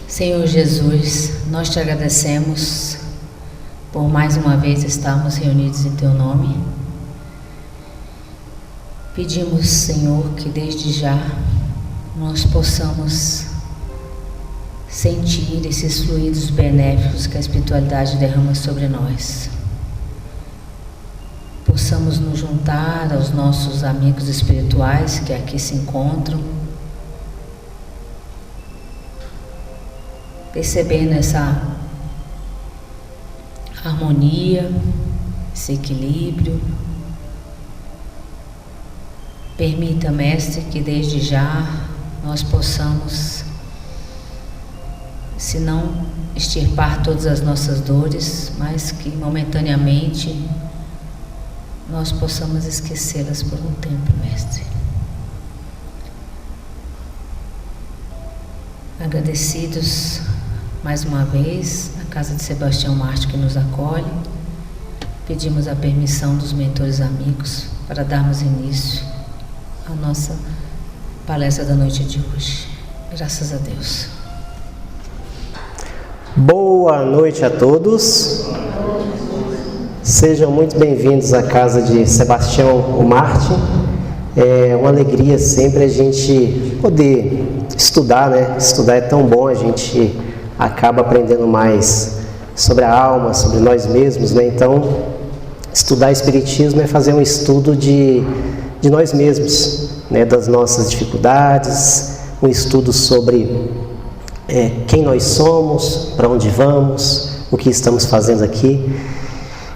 Senhor Jesus, nós te agradecemos por mais uma vez estarmos reunidos em Teu nome. Pedimos, Senhor, que desde já nós possamos sentir esses fluidos benéficos que a espiritualidade derrama sobre nós. Possamos nos juntar aos nossos amigos espirituais que aqui se encontram, percebendo essa harmonia, esse equilíbrio. Permita, Mestre, que desde já nós possamos, se não extirpar todas as nossas dores, mas que momentaneamente nós possamos esquecê-las por um tempo, Mestre. Agradecidos mais uma vez à Casa de Sebastião Mártir que nos acolhe, pedimos a permissão dos mentores amigos para darmos início à nossa palestra da noite de hoje. Graças a Deus. Boa noite a todos. Sejam muito bem-vindos à Casa de Sebastião Mártir. É uma alegria sempre a gente poder estudar, né? Estudar é tão bom, a gente acaba aprendendo mais sobre a alma, sobre nós mesmos, né? Então, estudar Espiritismo é fazer um estudo de nós mesmos, né? Das nossas dificuldades, um estudo sobre quem nós somos, para onde vamos, o que estamos fazendo aqui.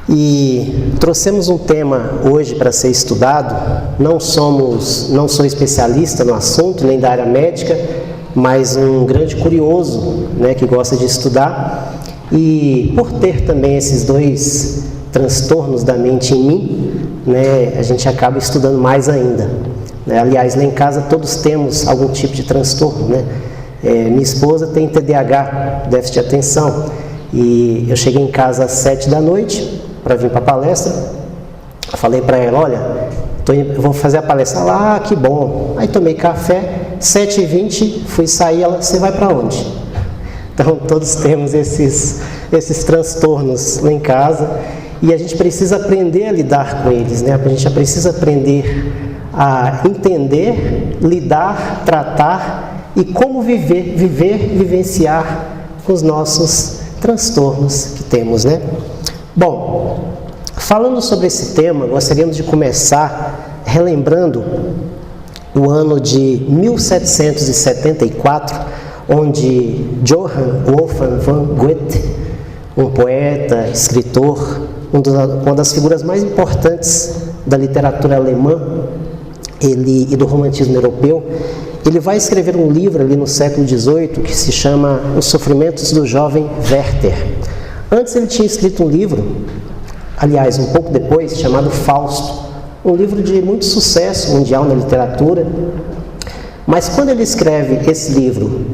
E trouxemos um tema hoje para ser estudado. Não sou especialista no assunto, nem da área médica, mas um grande curioso, né, que gosta de estudar. E por ter também esses dois transtornos da mente em mim, né, a gente acaba estudando mais ainda. Aliás, lá em casa todos temos algum tipo de transtorno, né? Minha esposa tem TDAH, déficit de atenção, e eu cheguei em casa às 7 da noite para vir para a palestra. Falei para ela, olha, eu vou fazer a palestra lá, que bom. Aí tomei café, 7h20, fui sair, ela, você vai para onde? Então todos temos esses transtornos lá em casa, e a gente precisa aprender a lidar com eles, né? A gente precisa aprender a entender, lidar, tratar e como vivenciar com os nossos transtornos que temos, né? Bom, falando sobre esse tema, gostaríamos de começar relembrando o ano de 1774, onde Johann Wolfgang von Goethe, um poeta, escritor, uma das figuras mais importantes da literatura alemã e do romantismo europeu, ele vai escrever um livro ali no século XVIII que se chama Os Sofrimentos do Jovem Werther. Antes ele tinha escrito um livro, aliás, um pouco depois, chamado Fausto, um livro de muito sucesso mundial na literatura. Mas quando ele escreve esse livro,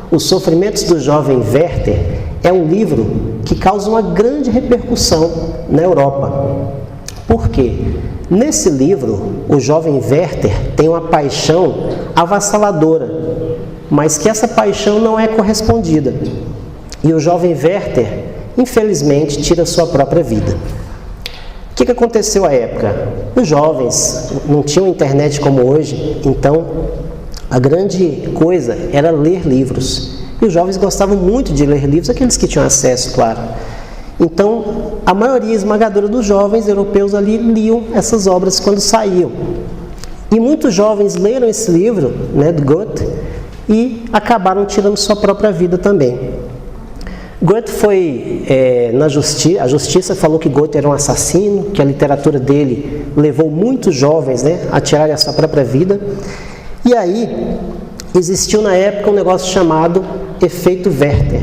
Os Sofrimentos do Jovem Werther, é um livro que causa uma grande repercussão na Europa. Por quê? Nesse livro, o jovem Werther tem uma paixão avassaladora, mas que essa paixão não é correspondida. E o jovem Werther, infelizmente, tira sua própria vida. O que aconteceu à época? Os jovens não tinham internet como hoje, então a grande coisa era ler livros. E os jovens gostavam muito de ler livros, aqueles que tinham acesso, claro. Então, a maioria esmagadora dos jovens europeus ali liam essas obras quando saíam. E muitos jovens leram esse livro, né, do Goethe, e acabaram tirando sua própria vida também. Goethe foi a justiça falou que Goethe era um assassino, que a literatura dele levou muitos jovens, né, a tirarem a sua própria vida. E aí, existiu na época um negócio chamado efeito Werther.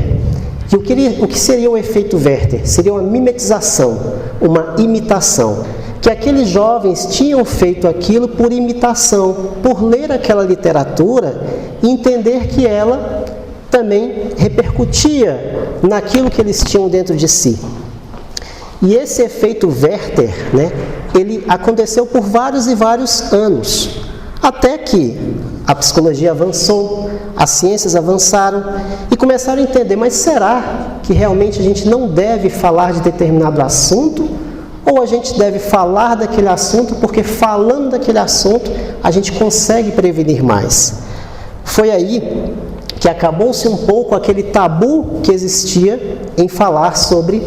E o que seria o efeito Werther? Seria uma mimetização, uma imitação. Que aqueles jovens tinham feito aquilo por imitação, por ler aquela literatura e entender que ela também repercutia naquilo que eles tinham dentro de si. E esse efeito Werther, né, ele aconteceu por vários e vários anos, até que a psicologia avançou, as ciências avançaram e começaram a entender, mas será que realmente a gente não deve falar de determinado assunto? Ou a gente deve falar daquele assunto porque falando daquele assunto a gente consegue prevenir mais? Foi aí que acabou-se um pouco aquele tabu que existia em falar sobre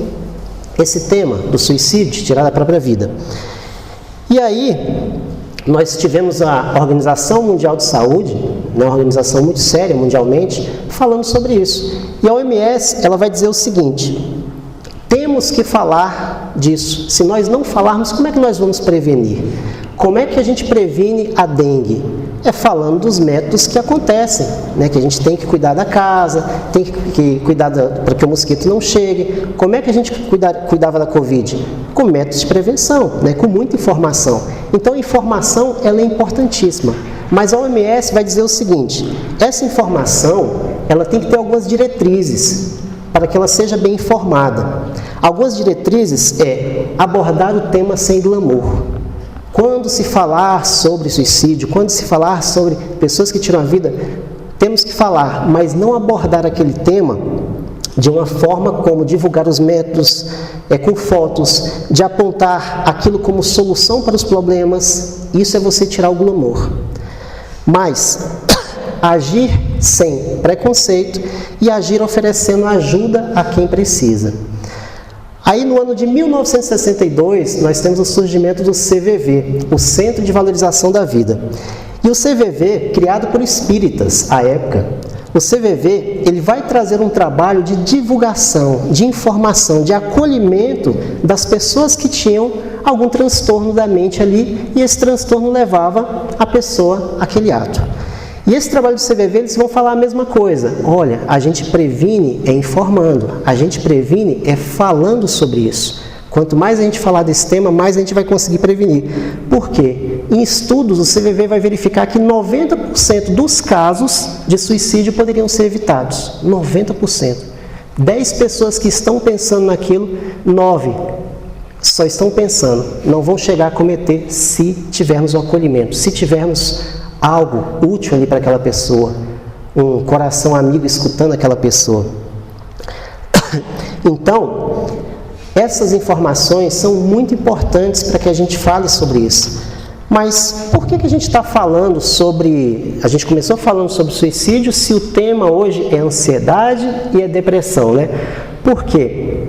esse tema do suicídio, tirar da própria vida. E aí nós tivemos a Organização Mundial de Saúde, uma organização muito séria mundialmente, falando sobre isso. E a OMS, ela vai dizer o seguinte: temos que falar disso. Se nós não falarmos, como é que nós vamos prevenir? Como é que a gente previne a dengue? É falando dos métodos que acontecem, né? Que a gente tem que cuidar da casa, tem que cuidar para que o mosquito não chegue. Como é que a gente cuidava da Covid? Com métodos de prevenção, né? Com muita informação. Então a informação ela é importantíssima. Mas a OMS vai dizer o seguinte: essa informação ela tem que ter algumas diretrizes para que ela seja bem informada. Algumas diretrizes é abordar o tema sem glamour. Quando se falar sobre suicídio, quando se falar sobre pessoas que tiram a vida, temos que falar, mas não abordar aquele tema de uma forma como divulgar os métodos, com fotos, de apontar aquilo como solução para os problemas. Isso é você tirar o glamour. Mas agir sem preconceito e agir oferecendo ajuda a quem precisa. Aí no ano de 1962, nós temos o surgimento do CVV, o Centro de Valorização da Vida. E o CVV, criado por espíritas à época, o CVV ele vai trazer um trabalho de divulgação, de informação, de acolhimento das pessoas que tinham algum transtorno da mente ali, e esse transtorno levava a pessoa àquele ato. E esse trabalho do CVV, eles vão falar a mesma coisa. Olha, a gente previne informando, a gente previne falando sobre isso. Quanto mais a gente falar desse tema, mais a gente vai conseguir prevenir. Por quê? Em estudos, o CVV vai verificar que 90% dos casos de suicídio poderiam ser evitados. 90%. 10 pessoas que estão pensando naquilo, 9 só estão pensando. Não vão chegar a cometer se tivermos um acolhimento, se tivermos algo útil ali para aquela pessoa, um coração amigo escutando aquela pessoa. Então, essas informações são muito importantes para que a gente fale sobre isso. Mas por que a gente está falando sobre... A gente começou falando sobre suicídio se o tema hoje é ansiedade e é depressão, né? Por quê?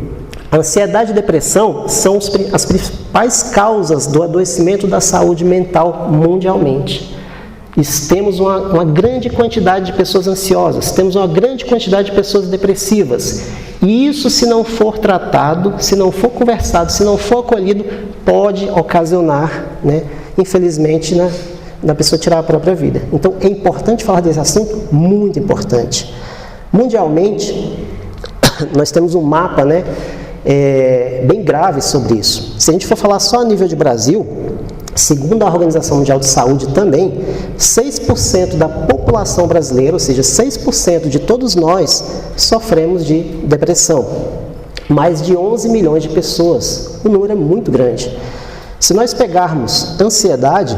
A ansiedade e a depressão são as principais causas do adoecimento da saúde mental mundialmente. Temos uma grande quantidade de pessoas ansiosas, temos uma grande quantidade de pessoas depressivas. E isso, se não for tratado, se não for conversado, se não for acolhido, pode ocasionar, né, infelizmente, na pessoa tirar a própria vida. Então, é importante falar desse assunto, muito importante. Mundialmente, nós temos um mapa, né, bem grave sobre isso. Se a gente for falar só a nível de Brasil, segundo a Organização Mundial de Saúde também, 6% da população brasileira, ou seja, 6% de todos nós, sofremos de depressão. Mais de 11 milhões de pessoas. O número é muito grande. Se nós pegarmos ansiedade,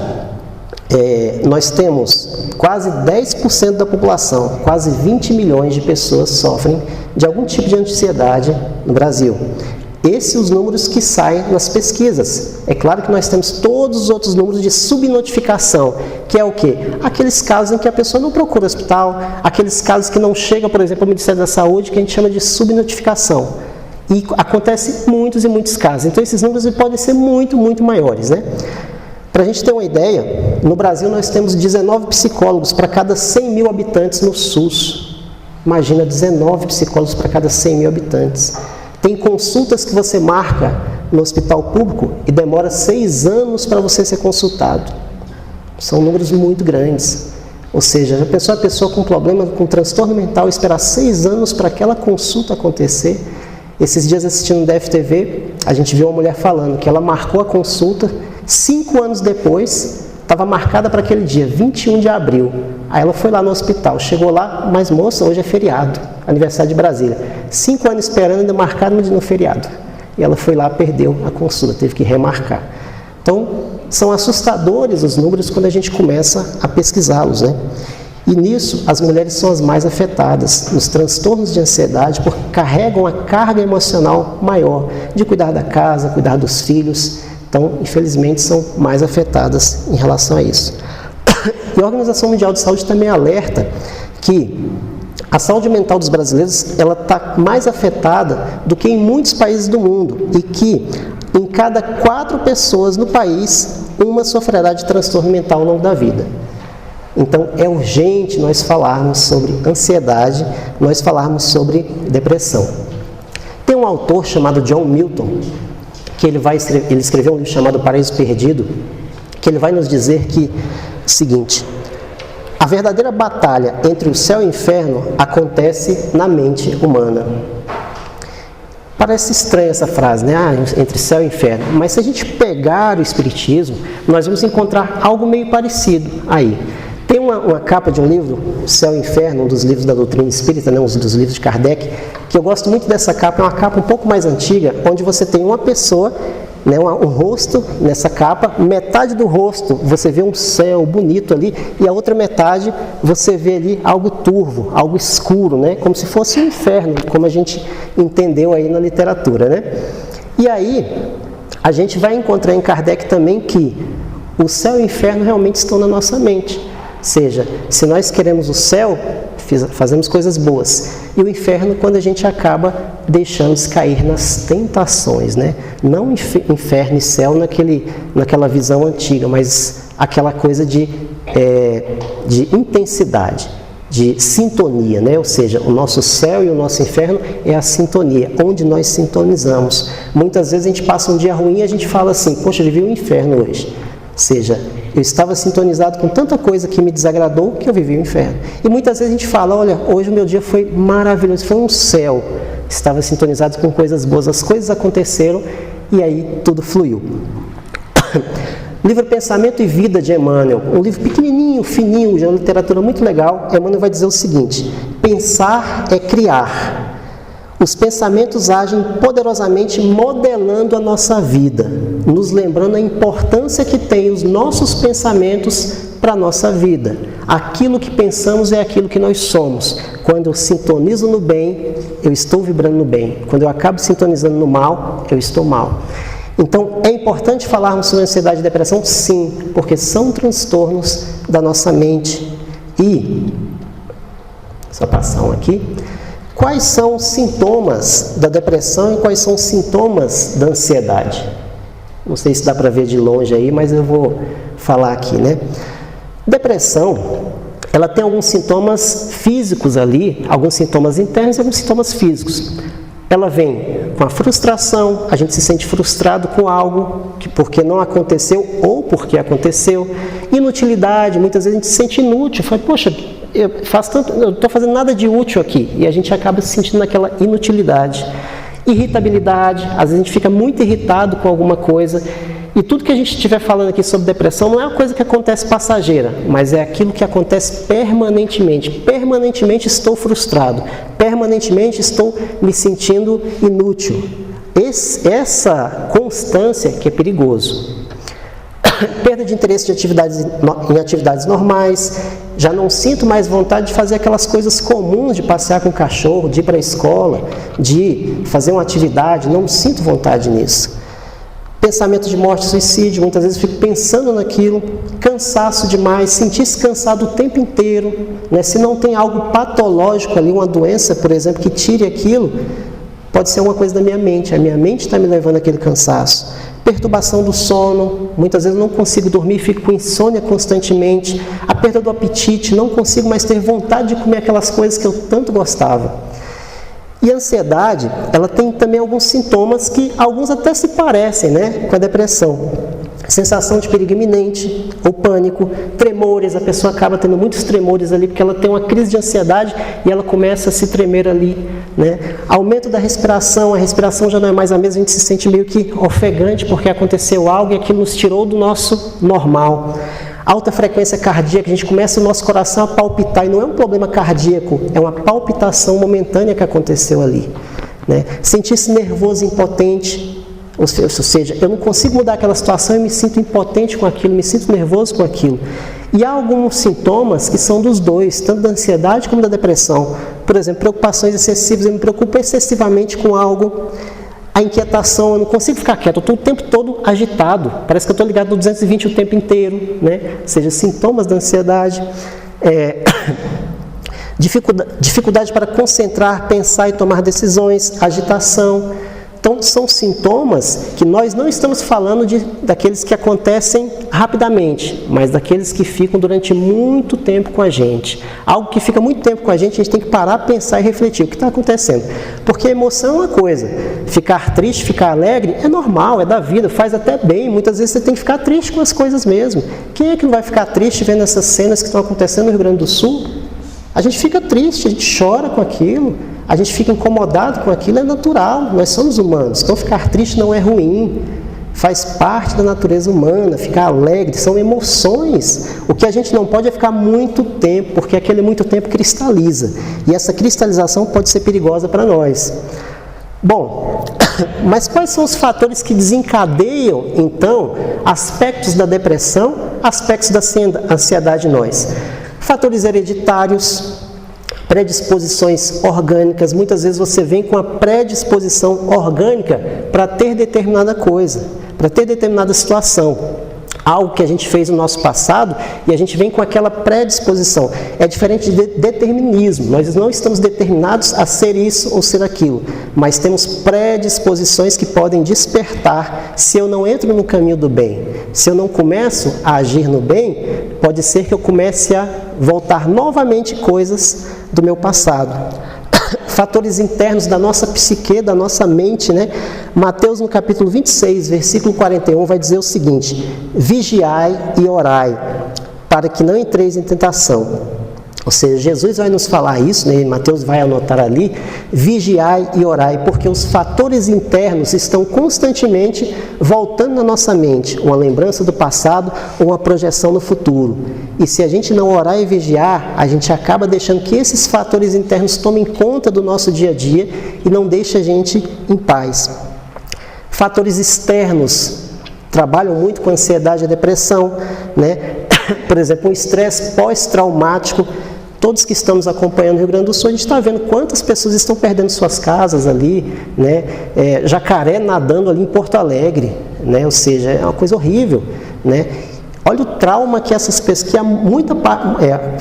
nós temos quase 10% da população, quase 20 milhões de pessoas sofrem de algum tipo de ansiedade no Brasil. Esses são os números que saem nas pesquisas. É claro que nós temos todos os outros números de subnotificação, que é o quê? Aqueles casos em que a pessoa não procura hospital, aqueles casos que não chegam, por exemplo, ao Ministério da Saúde, que a gente chama de subnotificação. E acontece muitos e muitos casos. Então, esses números podem ser muito, muito maiores, né? Para a gente ter uma ideia, no Brasil nós temos 19 psicólogos para cada 100 mil habitantes no SUS. Imagina, 19 psicólogos para cada 100 mil habitantes. Tem consultas que você marca no hospital público e demora 6 anos para você ser consultado. São números muito grandes. Ou seja, já pensou a pessoa com problema, com transtorno mental, esperar 6 anos para aquela consulta acontecer? Esses dias assistindo no DFTV, a gente viu uma mulher falando que ela marcou a consulta, 5 anos depois, estava marcada para aquele dia, 21 de abril. Aí ela foi lá no hospital, chegou lá, mas moça, hoje é feriado, aniversário de Brasília. 5 anos esperando, ainda marcaram no feriado. E ela foi lá, perdeu a consulta, teve que remarcar. Então, são assustadores os números quando a gente começa a pesquisá-los, né? E nisso, as mulheres são as mais afetadas, nos transtornos de ansiedade, porque carregam a carga emocional maior de cuidar da casa, cuidar dos filhos. Então, infelizmente, são mais afetadas em relação a isso. E a Organização Mundial de Saúde também alerta que a saúde mental dos brasileiros ela está mais afetada do que em muitos países do mundo e que em cada 4 pessoas no país, uma sofrerá de transtorno mental ao longo da vida. Então, é urgente nós falarmos sobre ansiedade, nós falarmos sobre depressão. Tem um autor chamado John Milton, que ele escreveu um livro chamado Paraíso Perdido, que ele vai nos dizer que o seguinte: a verdadeira batalha entre o céu e o inferno acontece na mente humana. Parece estranha essa frase, né? Entre céu e inferno. Mas se a gente pegar o Espiritismo, nós vamos encontrar algo meio parecido aí. Tem uma capa de um livro, Céu e Inferno, um dos livros da doutrina espírita, né? Um dos livros de Kardec, que eu gosto muito dessa capa. É uma capa um pouco mais antiga, onde você tem uma pessoa, né, um rosto nessa capa, metade do rosto você vê um céu bonito ali, e a outra metade você vê ali algo turvo, algo escuro, né, como se fosse um inferno, como a gente entendeu aí na literatura, né? E aí, a gente vai encontrar em Kardec também que o céu e o inferno realmente estão na nossa mente. Ou seja, se nós queremos o céu, fazemos coisas boas. E o inferno, quando a gente acaba deixando-se cair nas tentações, né? Não inferno e céu naquela visão antiga, mas aquela coisa de intensidade, de sintonia, né? Ou seja, o nosso céu e o nosso inferno é a sintonia, onde nós sintonizamos. Muitas vezes a gente passa um dia ruim e a gente fala assim: poxa, eu vivi um inferno hoje. Ou seja, eu estava sintonizado com tanta coisa que me desagradou que eu vivi o inferno. E muitas vezes a gente fala: olha, hoje o meu dia foi maravilhoso, foi um céu. Estava sintonizado com coisas boas, as coisas aconteceram e aí tudo fluiu. Livro Pensamento e Vida de Emmanuel, um livro pequenininho, fininho, de uma literatura muito legal. Emmanuel vai dizer o seguinte: pensar é criar. Os pensamentos agem poderosamente modelando a nossa vida, nos lembrando a importância que tem os nossos pensamentos para a nossa vida. Aquilo que pensamos é aquilo que nós somos. Quando eu sintonizo no bem, eu estou vibrando no bem. Quando eu acabo sintonizando no mal, eu estou mal. Então, é importante falarmos sobre ansiedade e depressão? Sim, porque são transtornos da nossa mente. E, só passar um aqui. Quais são os sintomas da depressão e quais são os sintomas da ansiedade? Não sei se dá para ver de longe aí, mas eu vou falar aqui, né? Depressão, ela tem alguns sintomas físicos ali, alguns sintomas internos e alguns sintomas físicos. Ela vem com a frustração, a gente se sente frustrado com algo que porque não aconteceu ou porque aconteceu. Inutilidade, muitas vezes a gente se sente inútil, fala: poxa, eu não estou fazendo nada de útil aqui, e a gente acaba se sentindo naquela inutilidade. Irritabilidade, às vezes a gente fica muito irritado com alguma coisa, e tudo que a gente estiver falando aqui sobre depressão não é uma coisa que acontece passageira, mas é aquilo que acontece permanentemente. Permanentemente estou frustrado, permanentemente estou me sentindo inútil. Essa constância que é perigoso. Perda de interesse em atividades normais, já não sinto mais vontade de fazer aquelas coisas comuns, de passear com o cachorro, de ir para a escola, de fazer uma atividade, não sinto vontade nisso. Pensamento de morte, suicídio, muitas vezes eu fico pensando naquilo, cansaço demais, sentir-se cansado o tempo inteiro, né? Se não tem algo patológico ali, uma doença, por exemplo, que tire aquilo, pode ser uma coisa da minha mente, a minha mente está me levando àquele cansaço. Perturbação do sono, muitas vezes eu não consigo dormir, fico com insônia constantemente, a perda do apetite, não consigo mais ter vontade de comer aquelas coisas que eu tanto gostava. E a ansiedade, ela tem também alguns sintomas que alguns até se parecem, né, com a depressão. Sensação de perigo iminente, ou pânico, tremores, a pessoa acaba tendo muitos tremores ali, porque ela tem uma crise de ansiedade e ela começa a se tremer ali, né? Aumento da respiração, a respiração já não é mais a mesma, a gente se sente meio que ofegante porque aconteceu algo e aquilo nos tirou do nosso normal. Alta frequência cardíaca, a gente começa o nosso coração a palpitar, e não é um problema cardíaco, é uma palpitação momentânea que aconteceu ali, né? Sentir-se nervoso e impotente, ou seja, eu não consigo mudar aquela situação e me sinto impotente com aquilo, me sinto nervoso com aquilo. E há alguns sintomas que são dos dois, tanto da ansiedade como da depressão. Por exemplo, preocupações excessivas, eu me preocupo excessivamente com algo. A inquietação, eu não consigo ficar quieto, eu estou o tempo todo agitado. Parece que eu estou ligado no 220 o tempo inteiro, né? Ou seja, sintomas da ansiedade. Dificuldade para concentrar, pensar e tomar decisões, agitação. Então, são sintomas que nós não estamos falando daqueles que acontecem rapidamente, mas daqueles que ficam durante muito tempo com a gente. Algo que fica muito tempo com a gente tem que parar, pensar e refletir o que está acontecendo. Porque a emoção é uma coisa, ficar triste, ficar alegre é normal, é da vida, faz até bem. Muitas vezes você tem que ficar triste com as coisas mesmo. Quem é que não vai ficar triste vendo essas cenas que estão acontecendo no Rio Grande do Sul? A gente fica triste, a gente chora com aquilo. A gente fica incomodado com aquilo, é natural, nós somos humanos. Então ficar triste não é ruim, faz parte da natureza humana, ficar alegre, são emoções. O que a gente não pode é ficar muito tempo, porque aquele muito tempo cristaliza. E essa cristalização pode ser perigosa para nós. Bom, mas quais são os fatores que desencadeiam, então, aspectos da depressão, aspectos da ansiedade em nós? Fatores hereditários, predisposições orgânicas. Muitas vezes você vem com a predisposição orgânica para ter determinada coisa, para ter determinada situação. Algo que a gente fez no nosso passado e a gente vem com aquela predisposição. É diferente de determinismo. Nós não estamos determinados a ser isso ou ser aquilo, mas temos predisposições que podem despertar se eu não entro no caminho do bem. Se eu não começo a agir no bem, pode ser que eu comece a voltar novamente coisas do meu passado. Fatores internos da nossa psique, da nossa mente, né? Mateus, no capítulo 26, versículo 41, vai dizer o seguinte: vigiai e orai, para que não entreis em tentação. Ou seja, Jesus vai nos falar isso, né? Mateus vai anotar ali: vigiai e orai, porque os fatores internos estão constantemente voltando na nossa mente, uma lembrança do passado ou uma projeção no futuro. E se a gente não orar e vigiar, a gente acaba deixando que esses fatores internos tomem conta do nosso dia a dia e não deixa a gente em paz. Fatores externos trabalham muito com a ansiedade e a depressão, né? Por exemplo, um estresse pós-traumático. Todos que estamos acompanhando o Rio Grande do Sul, a gente está vendo quantas pessoas estão perdendo suas casas ali, né? Jacaré nadando ali em Porto Alegre, né? Ou seja, é uma coisa horrível, né? Olha o trauma que essas pessoas,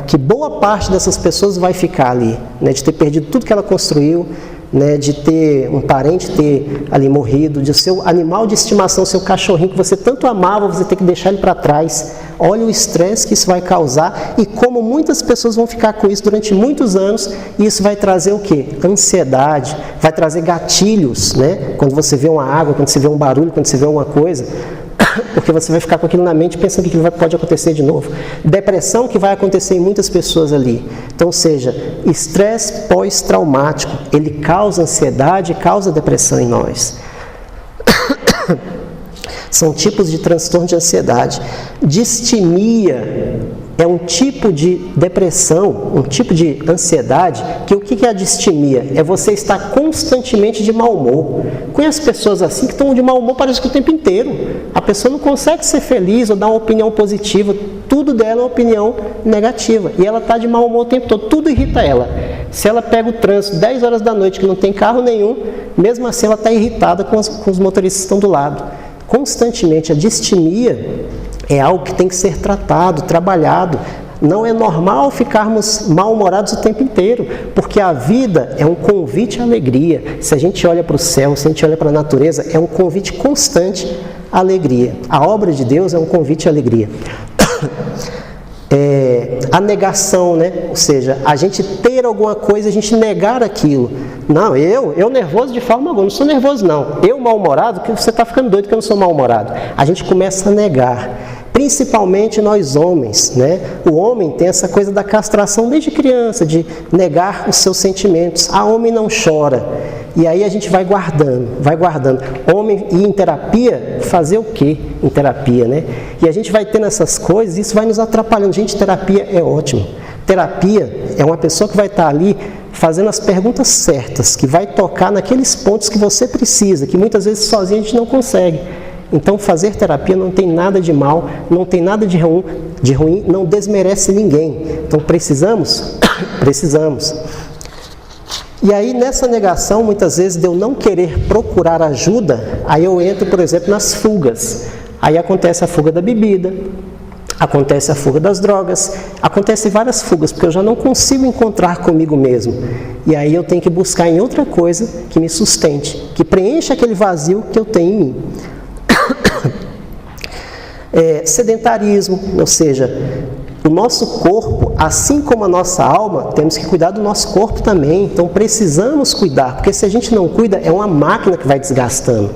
que boa parte dessas pessoas vai ficar ali, né? De ter perdido tudo que ela construiu, né? De ter um parente ter ali morrido, de seu animal de estimação, seu cachorrinho que você tanto amava, você ter que deixar ele para trás. Olha o estresse que isso vai causar e como muitas pessoas vão ficar com isso durante muitos anos, e isso vai trazer o quê? Ansiedade, vai trazer gatilhos, né? Quando você vê uma água, quando você vê um barulho, quando você vê uma coisa, porque você vai ficar com aquilo na mente pensando que aquilo pode acontecer de novo. Depressão que vai acontecer em muitas pessoas ali. Então, ou seja, estresse pós-traumático, ele causa ansiedade, causa depressão em nós. São tipos de transtorno de ansiedade. Distimia é um tipo de depressão, um tipo de ansiedade, que o que é a distimia? É você estar constantemente de mau humor. Conheço pessoas assim que estão de mau humor parece que o tempo inteiro. A pessoa não consegue ser feliz ou dar uma opinião positiva, tudo dela é uma opinião negativa. E ela está de mau humor o tempo todo, tudo irrita ela. Se ela pega o trânsito 10 horas da noite que não tem carro nenhum, mesmo assim ela está irritada com os motoristas que estão do lado. Constantemente, a distimia é algo que tem que ser tratado, trabalhado. Não é normal ficarmos mal-humorados o tempo inteiro, porque a vida é um convite à alegria. Se a gente olha para o céu, se a gente olha para a natureza, é um convite constante à alegria. A obra de Deus é um convite à alegria. A negação, né? Ou seja, a gente ter alguma coisa, a gente negar aquilo. Não, eu nervoso de forma alguma, não sou nervoso não. Eu mal-humorado, que você está ficando doido que eu não sou mal-humorado. A gente começa a negar. Principalmente nós homens, né? O homem tem essa coisa da castração desde criança, de negar os seus sentimentos. A homem não chora. E aí a gente vai guardando. Homem ir em terapia, fazer o quê em terapia, né? E a gente vai tendo essas coisas, isso vai nos atrapalhando. Gente, terapia é ótimo. Terapia é uma pessoa que vai estar ali fazendo as perguntas certas, que vai tocar naqueles pontos que você precisa, que muitas vezes sozinho a gente não consegue. Então, fazer terapia não tem nada de mal, não tem nada de ruim, não desmerece ninguém. Então, precisamos? Precisamos. E aí, nessa negação, muitas vezes, de eu não querer procurar ajuda, aí eu entro, por exemplo, nas fugas. Aí acontece a fuga da bebida, acontece a fuga das drogas, acontecem várias fugas, porque eu já não consigo encontrar comigo mesmo. E aí eu tenho que buscar em outra coisa que me sustente, que preencha aquele vazio que eu tenho em mim. Sedentarismo, ou seja, o nosso corpo, assim como a nossa alma, temos que cuidar do nosso corpo também. Então precisamos cuidar, porque se a gente não cuida, é uma máquina que vai desgastando.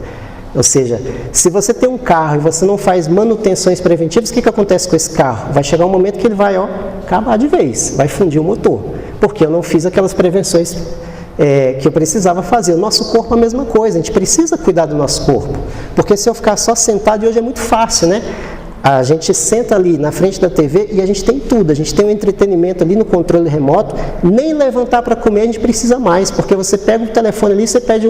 Ou seja, se você tem um carro e você não faz manutenções preventivas, o que acontece com esse carro? Vai chegar um momento que ele vai acabar de vez, vai fundir o motor, porque eu não fiz aquelas prevenções que eu precisava fazer. O nosso corpo é a mesma coisa, a gente precisa cuidar do nosso corpo, porque se eu ficar só sentado, e hoje é muito fácil, né? A gente senta ali na frente da TV e a gente tem tudo, a gente tem um entretenimento ali no controle remoto, nem levantar para comer a gente precisa mais, porque você pega o telefone ali, você pede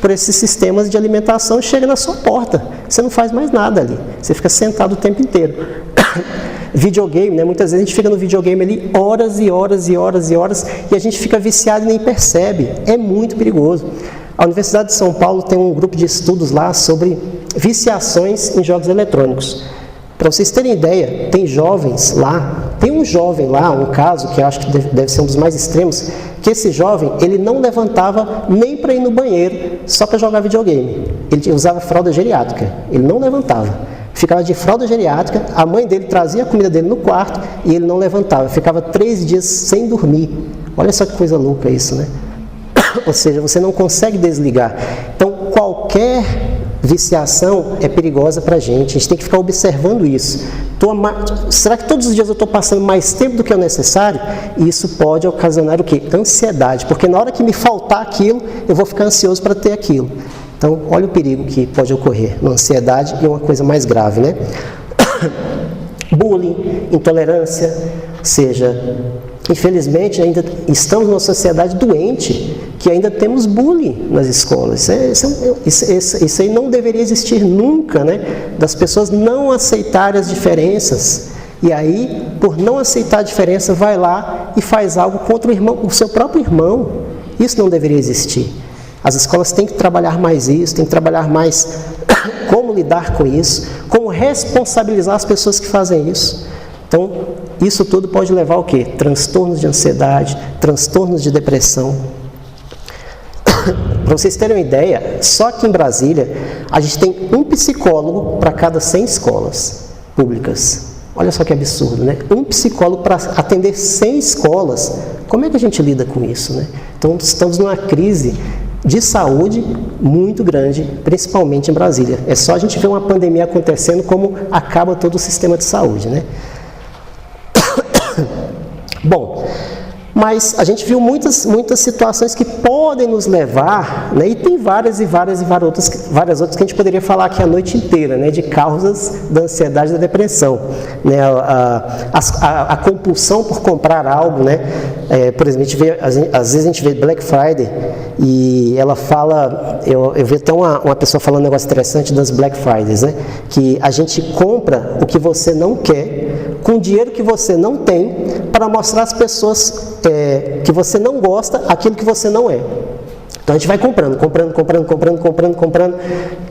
por esses sistemas de alimentação e chega na sua porta, você não faz mais nada ali, você fica sentado o tempo inteiro. Videogame, né? Muitas vezes a gente fica no videogame ali horas e horas e horas e horas e a gente fica viciado e nem percebe, é muito perigoso. A Universidade de São Paulo tem um grupo de estudos lá sobre viciações em jogos eletrônicos. Para vocês terem ideia, tem jovens lá, tem um jovem lá, um caso que eu acho que deve ser um dos mais extremos, que esse jovem, ele não levantava nem para ir no banheiro, só para jogar videogame. Ele usava fralda geriátrica, ele não levantava. Ficava de fralda geriátrica, a mãe dele trazia a comida dele no quarto e ele não levantava. Ficava 3 dias sem dormir. Olha só que coisa louca isso, né? Ou seja, você não consegue desligar. Então, qualquer viciação é perigosa para a gente tem que ficar observando isso. Será que todos os dias eu estou passando mais tempo do que é necessário? E isso pode ocasionar o quê? Ansiedade, porque na hora que me faltar aquilo, eu vou ficar ansioso para ter aquilo. Então, olha o perigo que pode ocorrer na ansiedade e uma coisa mais grave, né? Bullying, intolerância, ou seja, infelizmente ainda estamos numa sociedade doente, que ainda temos bullying nas escolas. Isso aí não deveria existir nunca, né? Das pessoas não aceitarem as diferenças. E aí, por não aceitar a diferença, vai lá e faz algo contra o seu próprio irmão. Isso não deveria existir. As escolas têm que trabalhar mais isso, têm que trabalhar mais como lidar com isso, como responsabilizar as pessoas que fazem isso. Então, isso tudo pode levar ao quê? Transtornos de ansiedade, transtornos de depressão. Para vocês terem uma ideia, só aqui em Brasília, a gente tem um psicólogo para cada 100 escolas públicas. Olha só que absurdo, né? Um psicólogo para atender 100 escolas. Como é que a gente lida com isso, né? Então, estamos numa crise de saúde muito grande, principalmente em Brasília. É só a gente ver uma pandemia acontecendo, como acaba todo o sistema de saúde, né? Bom, mas a gente viu muitas situações que podem nos levar, né, e tem várias outras que a gente poderia falar aqui a noite inteira, né, de causas da ansiedade e da depressão, né, a compulsão por comprar algo, né, por exemplo, às vezes a gente vê Black Friday e ela fala, eu vi até uma pessoa falando um negócio interessante das Black Fridays, né, que a gente compra o que você não quer, com o dinheiro que você não tem, para mostrar às pessoas que você não gosta aquilo que você não é. Então a gente vai comprando.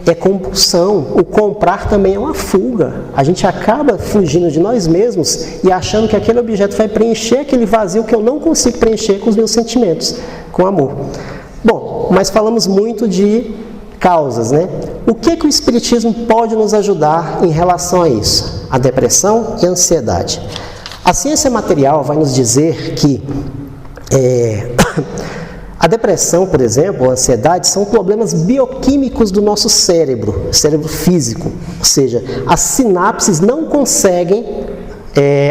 É compulsão. O comprar também é uma fuga. A gente acaba fugindo de nós mesmos e achando que aquele objeto vai preencher aquele vazio que eu não consigo preencher com os meus sentimentos, com amor. Bom, mas falamos muito de causas, né? O que o Espiritismo pode nos ajudar em relação a isso? A depressão e a ansiedade. A ciência material vai nos dizer que a depressão, por exemplo, a ansiedade, são problemas bioquímicos do nosso cérebro físico. Ou seja, as sinapses não conseguem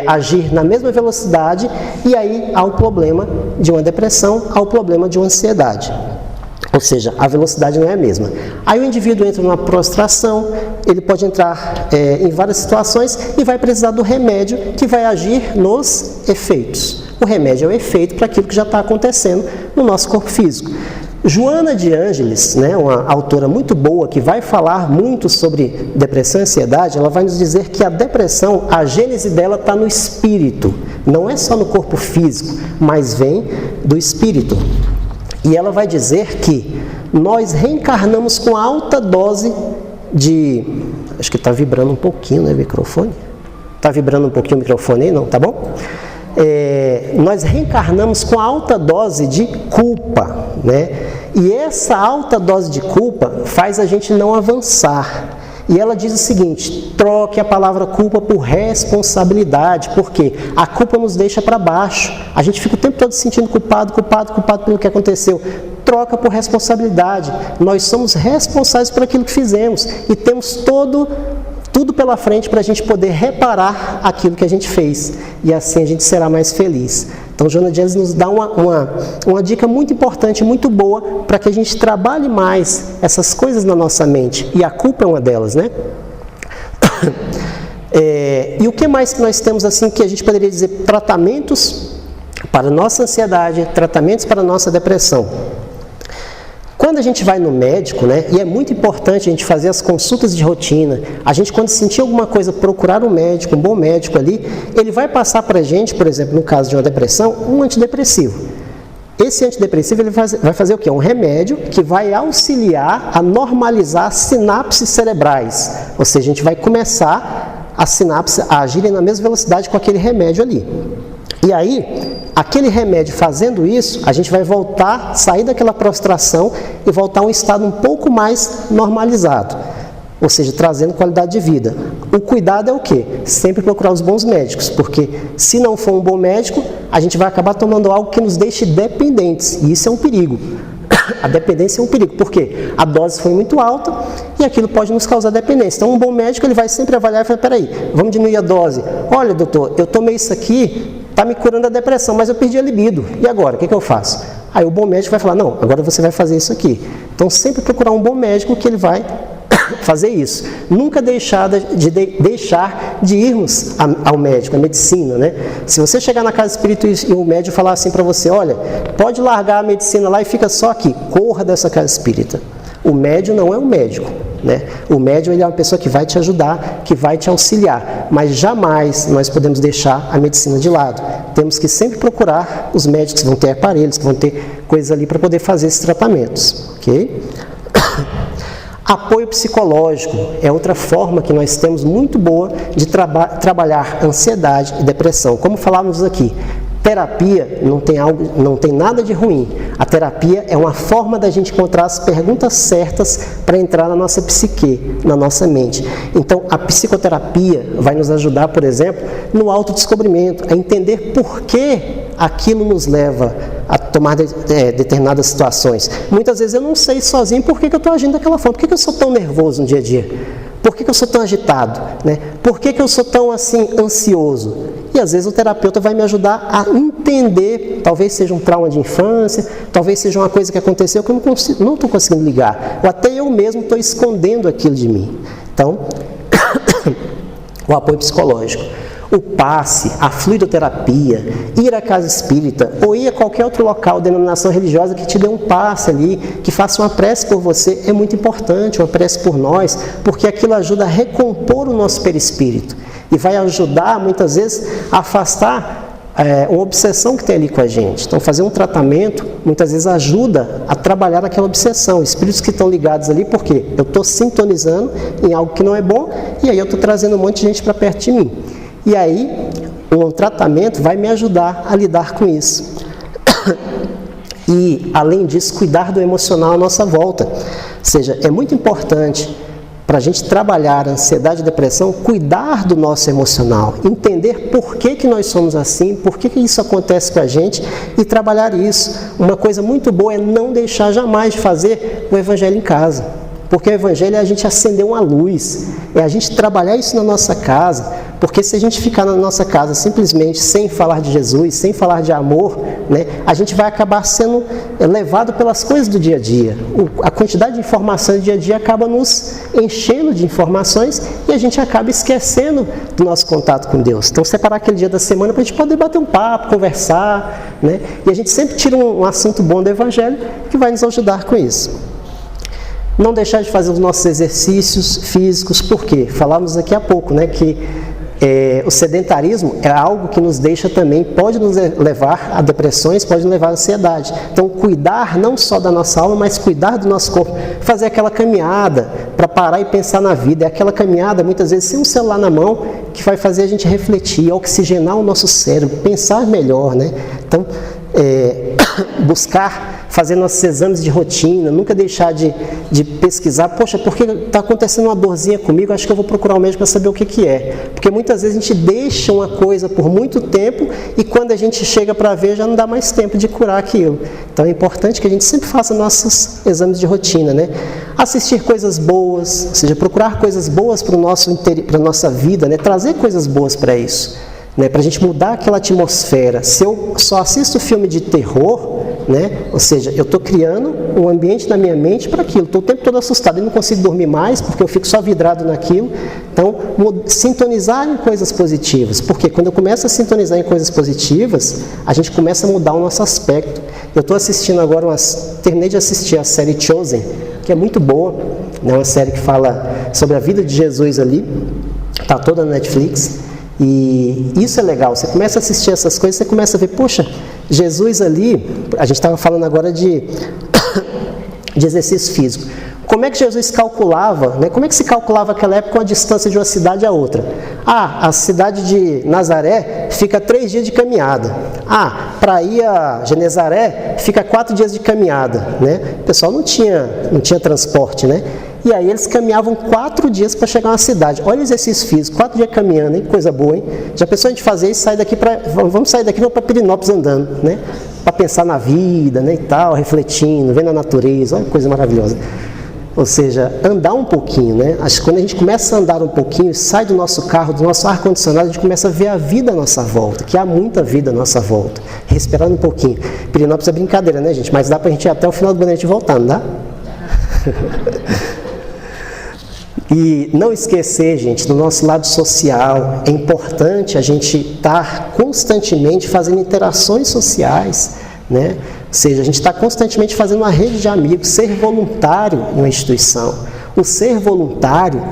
agir na mesma velocidade e aí há o problema de uma depressão, há o problema de uma ansiedade. Ou seja, a velocidade não é a mesma. Aí o indivíduo entra numa prostração, ele pode entrar em várias situações e vai precisar do remédio que vai agir nos efeitos. O remédio é o efeito para aquilo que já está acontecendo no nosso corpo físico. Joana de Ângeles, né, uma autora muito boa que vai falar muito sobre depressão e ansiedade, ela vai nos dizer que a depressão, a gênese dela está no espírito, não é só no corpo físico, mas vem do espírito. E ela vai dizer que nós reencarnamos com alta dose de... Acho que está vibrando um pouquinho, né, o microfone? Está vibrando um pouquinho o microfone aí, não? Tá bom? Nós reencarnamos com alta dose de culpa, né? E essa alta dose de culpa faz a gente não avançar. E ela diz o seguinte: troque a palavra culpa por responsabilidade, porque a culpa nos deixa para baixo. A gente fica o tempo todo se sentindo culpado pelo que aconteceu. Troca por responsabilidade. Nós somos responsáveis por aquilo que fizemos e temos tudo pela frente para a gente poder reparar aquilo que a gente fez. E assim a gente será mais feliz. Então, Joana de Ângeles nos dá uma dica muito importante, muito boa, para que a gente trabalhe mais essas coisas na nossa mente. E a culpa é uma delas, né? E o que mais que nós temos, assim, que a gente poderia dizer? Tratamentos para a nossa ansiedade, tratamentos para a nossa depressão. Quando a gente vai no médico, né, e é muito importante a gente fazer as consultas de rotina, a gente, quando sentir alguma coisa, procurar um médico, um bom médico ali, ele vai passar para a gente, por exemplo, no caso de uma depressão, um antidepressivo. Esse antidepressivo ele vai fazer o quê? Um remédio que vai auxiliar a normalizar as sinapses cerebrais. Ou seja, a gente vai começar as sinapses a agirem na mesma velocidade com aquele remédio ali. E aí, aquele remédio fazendo isso, a gente vai voltar, sair daquela prostração e voltar a um estado um pouco mais normalizado. Ou seja, trazendo qualidade de vida. O cuidado é o quê? Sempre procurar os bons médicos, porque se não for um bom médico, a gente vai acabar tomando algo que nos deixe dependentes, e isso é um perigo. A dependência é um perigo, porque a dose foi muito alta e aquilo pode nos causar dependência. Então, um bom médico ele vai sempre avaliar e falar: peraí, vamos diminuir a dose. Olha, doutor, eu tomei isso aqui, está me curando a depressão, mas eu perdi a libido. E agora, o que eu faço? Aí o bom médico vai falar: não, agora você vai fazer isso aqui. Então, sempre procurar um bom médico que ele vai fazer isso. Nunca deixar de irmos ao médico, à medicina, né? Se você chegar na casa espírita e o médico falar assim para você: olha, pode largar a medicina lá e fica só aqui, corra dessa casa espírita. O médium não é um médico, né? O médium ele é uma pessoa que vai te ajudar, que vai te auxiliar, mas jamais nós podemos deixar a medicina de lado. Temos que sempre procurar os médicos que vão ter aparelhos, que vão ter coisas ali para poder fazer esses tratamentos, ok? Apoio psicológico é outra forma que nós temos muito boa de trabalhar ansiedade e depressão. Como falávamos aqui, terapia não tem nada de ruim. A terapia é uma forma da gente encontrar as perguntas certas para entrar na nossa psique, na nossa mente. Então, a psicoterapia vai nos ajudar, por exemplo, no autodescobrimento, a entender por que aquilo nos leva a tomar determinadas situações. Muitas vezes eu não sei sozinho por que eu estou agindo daquela forma, por que eu sou tão nervoso no dia a dia, por que eu sou tão agitado, né? Por que eu sou tão assim ansioso? E às vezes o terapeuta vai me ajudar a entender, talvez seja um trauma de infância, talvez seja uma coisa que aconteceu que eu não estou conseguindo ligar, ou até eu mesmo estou escondendo aquilo de mim. Então, o apoio psicológico. O passe, a fluidoterapia, ir à casa espírita ou ir a qualquer outro local, denominação religiosa que te dê um passe ali, que faça uma prece por você, é muito importante, uma prece por nós, porque aquilo ajuda a recompor o nosso perispírito e vai ajudar, muitas vezes, a afastar uma obsessão que tem ali com a gente. Então, fazer um tratamento, muitas vezes, ajuda a trabalhar aquela obsessão. Espíritos que estão ligados ali, porque eu estou sintonizando em algo que não é bom e aí eu estou trazendo um monte de gente para perto de mim. E aí, um tratamento vai me ajudar a lidar com isso. E, além disso, cuidar do emocional à nossa volta. Ou seja, é muito importante para a gente trabalhar a ansiedade e a depressão, cuidar do nosso emocional, entender por que nós somos assim, por que isso acontece com a gente e trabalhar isso. Uma coisa muito boa é não deixar jamais de fazer o evangelho em casa. Porque o evangelho é a gente acender uma luz, é a gente trabalhar isso na nossa casa, porque se a gente ficar na nossa casa simplesmente sem falar de Jesus, sem falar de amor, né, a gente vai acabar sendo levado pelas coisas do dia a dia. A quantidade de informações do dia a dia acaba nos enchendo de informações e a gente acaba esquecendo do nosso contato com Deus. Então, separar aquele dia da semana para a gente poder bater um papo, conversar, né? E a gente sempre tira um assunto bom do Evangelho que vai nos ajudar com isso. Não deixar de fazer os nossos exercícios físicos, por quê? Falamos daqui a pouco, né, que o sedentarismo é algo que nos deixa também, pode nos levar a depressões, pode nos levar a ansiedade. Então, cuidar não só da nossa alma, mas cuidar do nosso corpo. Fazer aquela caminhada para parar e pensar na vida. É aquela caminhada, muitas vezes, sem um celular na mão, que vai fazer a gente refletir, oxigenar o nosso cérebro, pensar melhor, né? Então, buscar fazer nossos exames de rotina, nunca deixar de pesquisar, poxa, por que está acontecendo uma dorzinha comigo, acho que eu vou procurar um médico para saber o que é. Porque muitas vezes a gente deixa uma coisa por muito tempo e quando a gente chega para ver já não dá mais tempo de curar aquilo. Então é importante que a gente sempre faça nossos exames de rotina, né? Assistir coisas boas, ou seja, procurar coisas boas para a nossa vida, né? Trazer coisas boas para isso. Né, para a gente mudar aquela atmosfera. Se eu só assisto filme de terror, né, ou seja, eu estou criando um ambiente na minha mente para aquilo, estou o tempo todo assustado e não consigo dormir mais porque eu fico só vidrado naquilo. Então, sintonizar em coisas positivas, porque quando eu começo a sintonizar em coisas positivas, a gente começa a mudar o nosso aspecto. Eu estou assistindo agora, terminei de assistir a série Chosen, que é muito boa, né, uma série que fala sobre a vida de Jesus ali, está toda na Netflix. E isso é legal, você começa a assistir essas coisas, você começa a ver, poxa, Jesus ali, a gente estava falando agora de exercício físico. Como é que Jesus calculava, né? Como é que se calculava naquela época a distância de uma cidade a outra? A cidade de Nazaré fica 3 dias de caminhada. Para ir a Genezaré fica 4 dias de caminhada, né? O pessoal não tinha transporte, né? E aí eles caminhavam 4 dias para chegar a uma cidade. Olha o exercício físico, 4 dias caminhando, hein? Coisa boa, hein? Já pensou a gente fazer isso, vamos sair daqui para Pirinópolis andando, né? Para pensar na vida, né, e tal, refletindo, vendo a natureza, olha que coisa maravilhosa. Ou seja, andar um pouquinho, né? Acho que quando a gente começa a andar um pouquinho, sai do nosso carro, do nosso ar-condicionado, a gente começa a ver a vida à nossa volta, que há muita vida à nossa volta. Respirando um pouquinho. Pirinópolis é brincadeira, né, gente? Mas dá pra gente ir até o final do gabinete e voltar, não dá? E não esquecer, gente, do nosso lado social, é importante a gente estar constantemente fazendo interações sociais, né? Ou seja, a gente está constantemente fazendo uma rede de amigos, ser voluntário em uma instituição. O ser voluntário,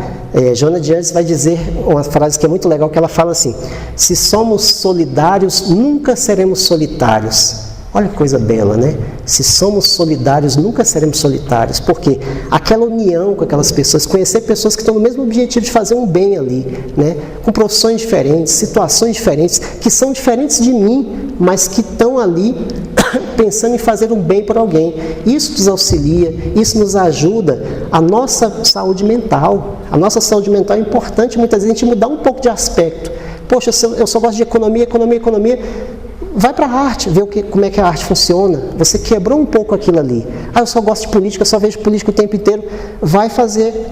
Joana de Anjos vai dizer uma frase que é muito legal, que ela fala assim: se somos solidários, nunca seremos solitários. Olha que coisa bela, né? Se somos solidários, nunca seremos solitários. Porque aquela união com aquelas pessoas, conhecer pessoas que estão no mesmo objetivo de fazer um bem ali, né? Com profissões diferentes, situações diferentes, que são diferentes de mim, mas que estão ali pensando em fazer um bem para alguém. Isso nos auxilia, isso nos ajuda. A nossa saúde mental. A nossa saúde mental é importante, muitas vezes, a gente mudar um pouco de aspecto. Poxa, eu só gosto de economia. Vai para a arte, ver como é que a arte funciona. Você quebrou um pouco aquilo ali. Eu só gosto de política, eu só vejo política o tempo inteiro. Vai fazer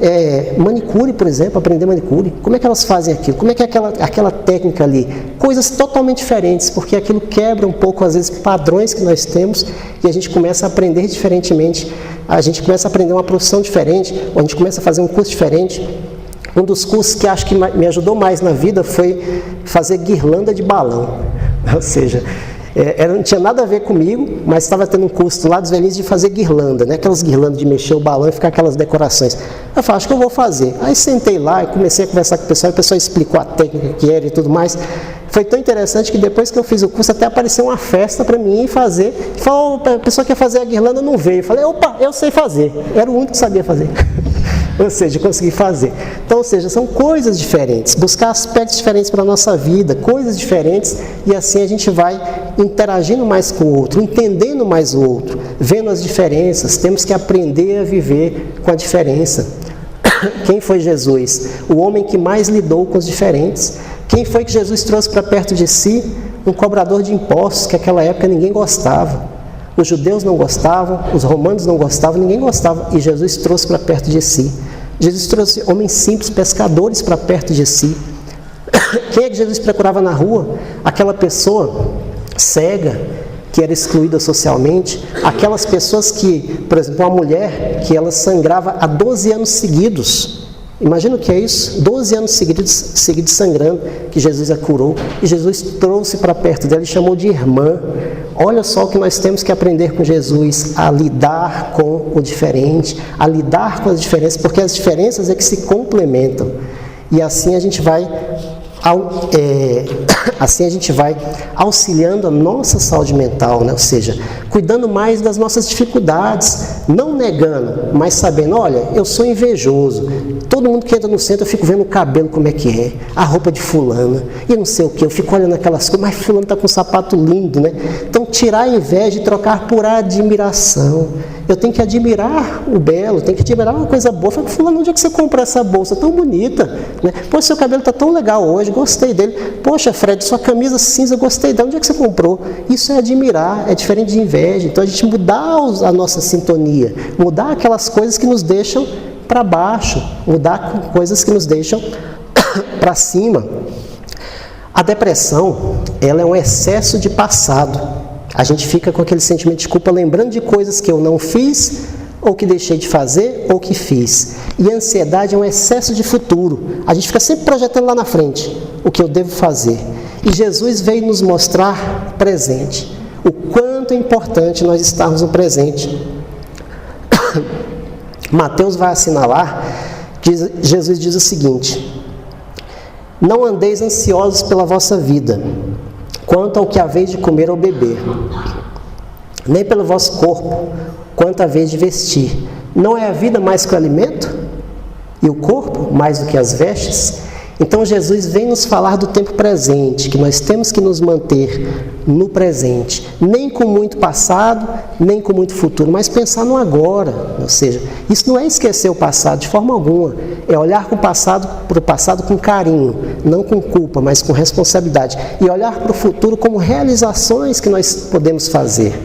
manicure, por exemplo, aprender manicure. Como é que elas fazem aquilo? Como é que é aquela técnica ali? Coisas totalmente diferentes, porque aquilo quebra um pouco, às vezes, padrões que nós temos e a gente começa a aprender diferentemente. A gente começa a aprender uma profissão diferente, ou a gente começa a fazer um curso diferente. Um dos cursos que acho que me ajudou mais na vida foi fazer guirlanda de balão. Ou seja, não tinha nada a ver comigo, mas estava tendo um curso lá dos velhinhos de fazer guirlanda, né? Aquelas guirlandas de mexer o balão e ficar aquelas decorações. Eu falei, acho que eu vou fazer. Aí sentei lá e comecei a conversar com o pessoal explicou a técnica que era e tudo mais. Foi tão interessante que depois que eu fiz o curso, até apareceu uma festa para mim fazer. Falou, a pessoa que ia fazer a guirlanda não veio. Eu falei, opa, eu sei fazer. Era o único que sabia fazer. Ou seja, consegui fazer. Então, ou seja, são coisas diferentes, buscar aspectos diferentes para a nossa vida, coisas diferentes, e assim a gente vai interagindo mais com o outro, entendendo mais o outro, vendo as diferenças. Temos que aprender a viver com a diferença. Quem foi Jesus? O homem que mais lidou com os diferentes. Quem foi que Jesus trouxe para perto de si? Um cobrador de impostos, que naquela época ninguém gostava. Os judeus não gostavam, os romanos não gostavam, ninguém gostava. E Jesus trouxe para perto de si. Jesus trouxe homens simples, pescadores para perto de si. Quem é que Jesus procurava na rua? Aquela pessoa cega, que era excluída socialmente, aquelas pessoas que, por exemplo, uma mulher que ela sangrava há 12 anos seguidos. Imagina o que é isso? 12 anos seguidos sangrando, que Jesus a curou, e Jesus trouxe para perto dela e chamou de irmã. Olha só o que nós temos que aprender com Jesus, a lidar com o diferente, a lidar com as diferenças, porque as diferenças é que se complementam. E assim a gente vai auxiliando a nossa saúde mental, né? Ou seja, cuidando mais das nossas dificuldades, não negando, mas sabendo, olha, eu sou invejoso, todo mundo que entra no centro eu fico vendo o cabelo como é que é, a roupa de fulana, e não sei o que, eu fico olhando aquelas coisas, mas fulano está com um sapato lindo, né? Então tirar a inveja e trocar por admiração. Eu tenho que admirar o belo, tenho que admirar uma coisa boa. Fala, fulano, onde é que você comprou essa bolsa tão bonita? Né? Pô, seu cabelo está tão legal hoje, gostei dele. Poxa, Fred, sua camisa cinza, gostei dela, onde é que você comprou? Isso é admirar, é diferente de inveja. Então a gente mudar a nossa sintonia, mudar aquelas coisas que nos deixam para baixo, mudar coisas que nos deixam para cima. A depressão, ela é um excesso de passado. A gente fica com aquele sentimento de culpa, lembrando de coisas que eu não fiz, ou que deixei de fazer, ou que fiz. E a ansiedade é um excesso de futuro. A gente fica sempre projetando lá na frente o que eu devo fazer. E Jesus veio nos mostrar presente, o quanto é importante nós estarmos no presente. Mateus vai assinalar que Jesus diz o seguinte: não andeis ansiosos pela vossa vida, quanto ao que haveis de comer ou beber, nem pelo vosso corpo, quanto haveis de vestir. Não é a vida mais que o alimento? E o corpo mais do que as vestes? Então Jesus vem nos falar do tempo presente, que nós temos que nos manter no presente, nem com muito passado, nem com muito futuro, mas pensar no agora. Ou seja, isso não é esquecer o passado de forma alguma, é olhar para o passado com carinho, não com culpa, mas com responsabilidade, e olhar para o futuro como realizações que nós podemos fazer.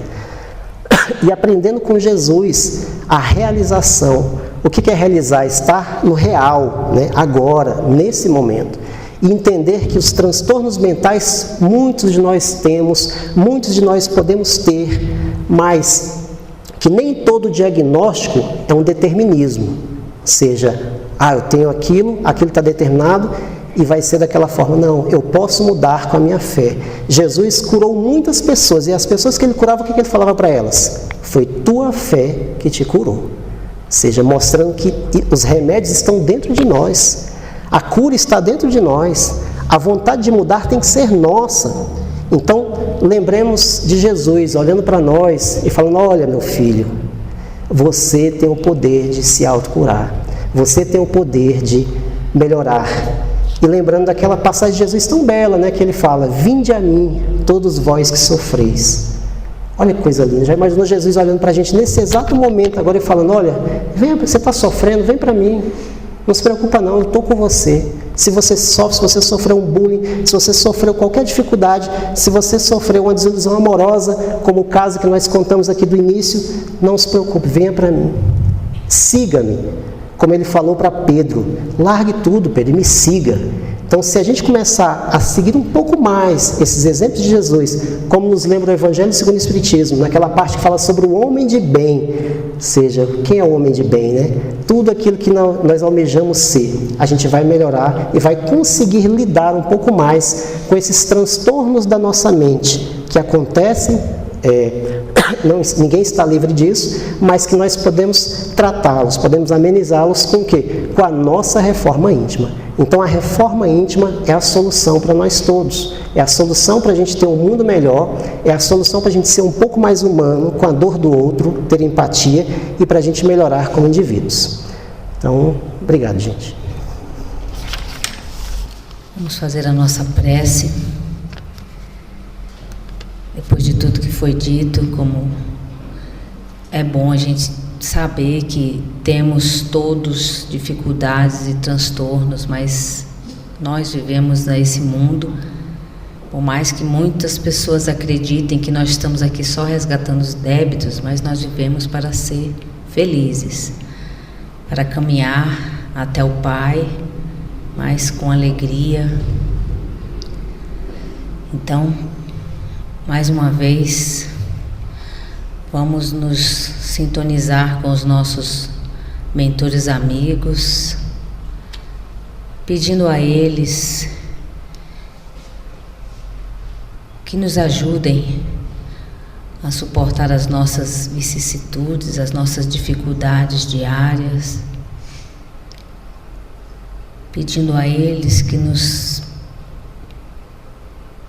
E aprendendo com Jesus a realização. O que é realizar? Estar no real, né? Agora, nesse momento. E entender que os transtornos mentais, muitos de nós temos, muitos de nós podemos ter, mas que nem todo diagnóstico é um determinismo. Ou seja, eu tenho aquilo está determinado e vai ser daquela forma. Não, eu posso mudar com a minha fé. Jesus curou muitas pessoas, e as pessoas que ele curava, o que ele falava para elas? Foi tua fé que te curou. Ou seja, mostrando que os remédios estão dentro de nós, a cura está dentro de nós, a vontade de mudar tem que ser nossa. Então, lembremos de Jesus olhando para nós e falando: olha, meu filho, você tem o poder de se autocurar, você tem o poder de melhorar. E lembrando daquela passagem de Jesus tão bela, né, que ele fala: vinde a mim, todos vós que sofreis. Olha que coisa linda, já imaginou Jesus olhando para a gente nesse exato momento agora e falando: olha, venha, você está sofrendo, vem para mim, não se preocupa não, eu estou com você. Se você sofre, se você sofreu um bullying, se você sofreu qualquer dificuldade, se você sofreu uma desilusão amorosa, como o caso que nós contamos aqui do início, não se preocupe, venha para mim, siga-me. Como ele falou para Pedro: largue tudo, Pedro, e me siga. Então, se a gente começar a seguir um pouco mais esses exemplos de Jesus, como nos lembra o Evangelho segundo o Espiritismo, naquela parte que fala sobre o homem de bem, ou seja, quem é o homem de bem, né? Tudo aquilo que nós almejamos ser, a gente vai melhorar e vai conseguir lidar um pouco mais com esses transtornos da nossa mente que acontecem. Ninguém está livre disso, mas que nós podemos tratá-los, podemos amenizá-los com o quê? Com a nossa reforma íntima. Então a reforma íntima é a solução para nós todos, é a solução para a gente ter um mundo melhor, é a solução para a gente ser um pouco mais humano com a dor do outro, ter empatia e para a gente melhorar como indivíduos. Então, obrigado, gente. Vamos fazer a nossa prece. Depois de tudo que foi dito, como é bom a gente saber que temos todos dificuldades e transtornos, mas nós vivemos nesse mundo, por mais que muitas pessoas acreditem que nós estamos aqui só resgatando os débitos, mas nós vivemos para ser felizes, para caminhar até o Pai, mas com alegria. Então, mais uma vez, Vamos nos sintonizar com os nossos mentores amigos, pedindo a eles que nos ajudem a suportar as nossas vicissitudes, as nossas dificuldades diárias, pedindo a eles que nos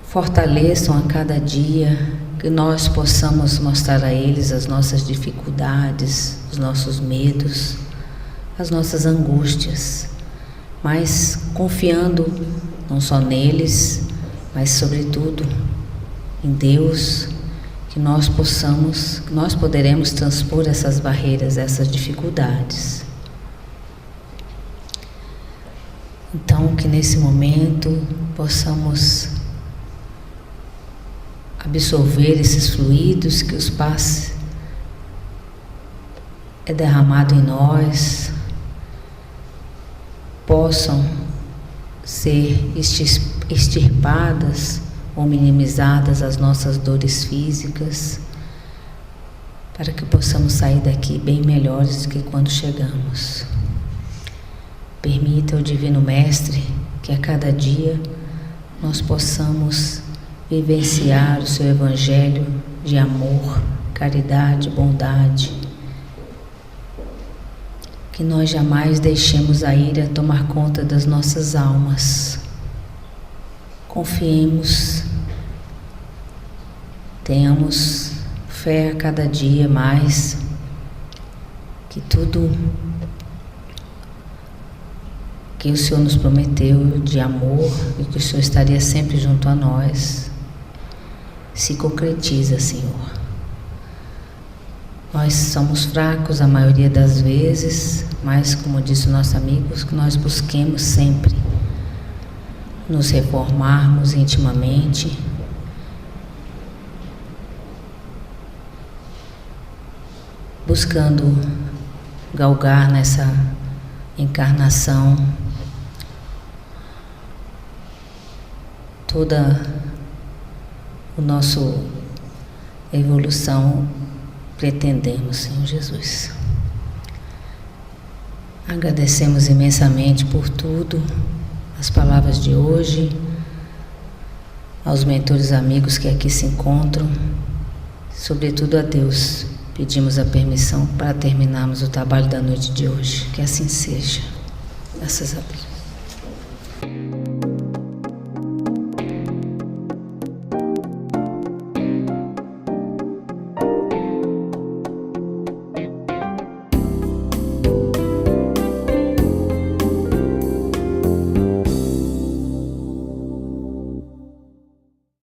fortaleçam a cada dia, que nós possamos mostrar a eles as nossas dificuldades, os nossos medos, as nossas angústias, mas confiando não só neles, mas sobretudo em Deus, que nós poderemos transpor essas barreiras, essas dificuldades. Então, que nesse momento possamos absorver esses fluidos, que os paz é derramado em nós, possam ser extirpadas ou minimizadas as nossas dores físicas, para que possamos sair daqui bem melhores do que quando chegamos. Permita ao Divino Mestre que a cada dia nós possamos vivenciar o seu Evangelho de amor, caridade, bondade. Que nós jamais deixemos a ira tomar conta das nossas almas. Confiemos, tenhamos fé a cada dia mais, que tudo que o Senhor nos prometeu de amor e que o Senhor estaria sempre junto a nós, se concretiza, Senhor. Nós somos fracos a maioria das vezes, mas, como disse o nosso amigo, que nós busquemos sempre nos reformarmos intimamente, buscando galgar nessa encarnação toda a nossa evolução, pretendemos, Senhor Jesus. Agradecemos imensamente por tudo, as palavras de hoje, aos mentores amigos que aqui se encontram, sobretudo a Deus. Pedimos a permissão para terminarmos o trabalho da noite de hoje. Que assim seja. Graças a Deus.